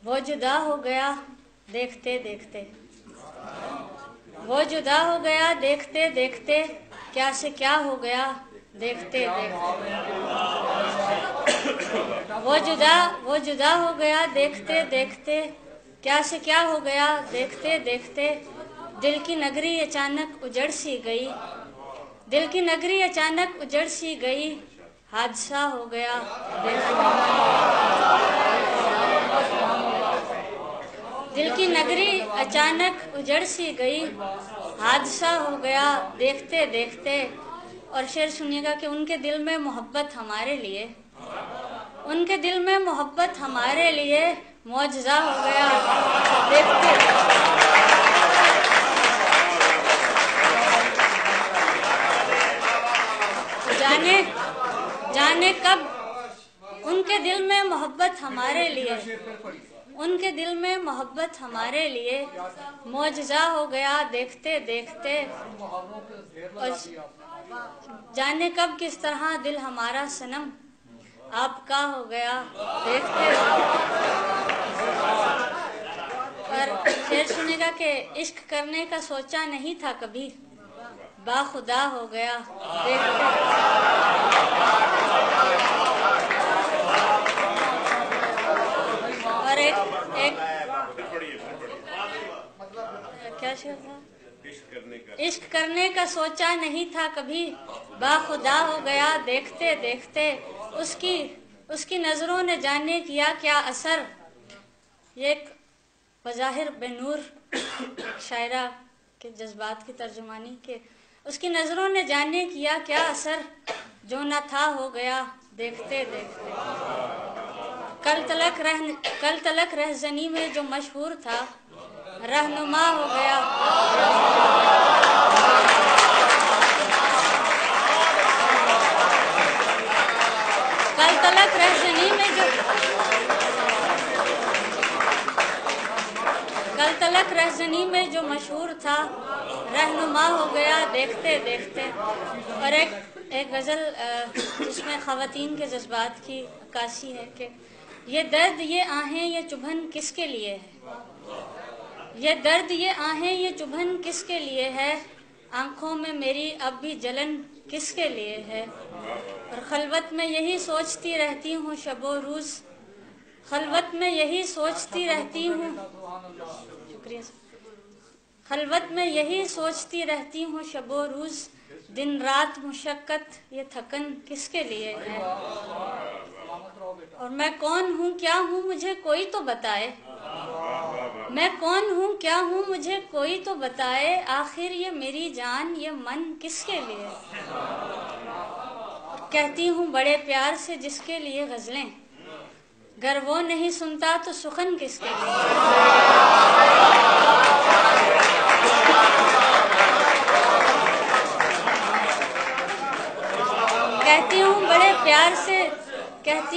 वो जुदा हो गया देखते देखते, वो जुदा हो गया देखते देखते, क्या से क्या हो गया देखते देखते। वो जुदा हो गया देखते देखते, क्या से क्या हो गया देखते देखते। दिल की नगरी अचानक उजड़ सी गई, दिल की नगरी अचानक उजड़ सी गई, हादसा हो गया दिल की नगरी अचानक उजड़ सी गई, हादसा हो गया देखते देखते। और शेर सुनिएगा कि उनके दिल में मोहब्बत हमारे लिए, उनके दिल में मोहब्बत हमारे लिए मौजज़ा हो गया देखते जाने जाने कब उनके दिल में मोहब्बत हमारे लिए, उनके दिल में मोहब्बत हमारे लिए मौजज़ा हो गया देखते देखते। और जाने कब किस तरह दिल हमारा सनम आपका हो गया देखते। और शेर सुनेगा कि इश्क करने का सोचा नहीं था कभी, बाखुदा हो गया देखते। और एक क्या शेर था? इश्क करने का सोचा नहीं था कभी, बाखुदा हो गया देखते देखते। उसकी नजरों ने जाने किया क्या असर। ये एक बज़ाहिर बेनूर शायरा के जज्बात की तर्जुमानी के, उसकी नजरों ने जाने किया क्या असर, जो न था हो गया देखते देखते। कल तलक रहज़नी में जो मशहूर था, रहनुमा हो गया। कल तलक रहज़नी में जो मशहूर था, रहनुमा हो गया देखते देखते। और एक गज़ल जिसमें ख़वातीन के जज्बात की अक्कासी है कि ये दर्द ये आहें ये चुभन किसके लिए है, ये दर्द ये आहें ये चुभन किसके लिए है, आंखों में मेरी अब भी जलन किसके लिए है। और खलवत में यही सोचती रहती हूँ शबो रोज़, खलवत में यही सोचती रहती हूँ, शुक्रिया। खलवत में यही सोचती रहती हूँ शबो रोज़, दिन रात मुशक्कत ये थकन किसके लिए है। और मैं कौन हूँ क्या हूँ मुझे कोई तो बताए, मैं कौन हूँ क्या हूँ मुझे कोई तो बताए, आखिर ये मेरी जान ये मन किसके लिए। कहती हूँ बड़े प्यार से जिसके लिए गज़लें, गर वो नहीं सुनता तो सुखन किसके लिए। कहती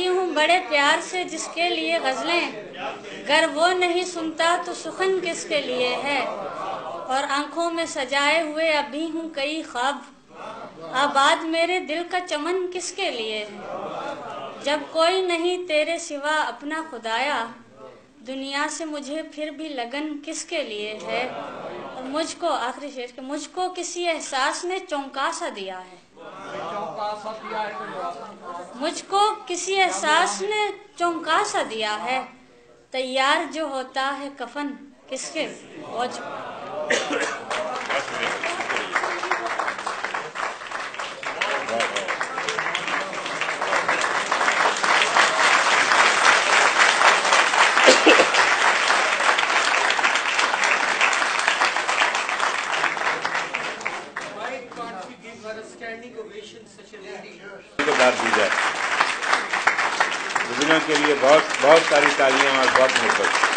हूँ बड़े प्यार से जिसके लिए गज़लें, गर वो नहीं सुनता तो सुखन किसके लिए है। और आंखों में सजाए हुए अभी हूँ कई ख्वाब, आबाद मेरे दिल का चमन किसके लिए है। जब कोई नहीं तेरे सिवा अपना खुदाया, दुनिया से मुझे फिर भी लगन किसके लिए है। और मुझको आखिरी शेर के, मुझको किसी एहसास ने चौंका सा दिया है, मुझको किसी एहसास ने चौंका सा दिया है, तैयार जो होता है कफन किसके। दुनिया के लिए बहुत बहुत सारी तालियां और बहुत मोहब्बत।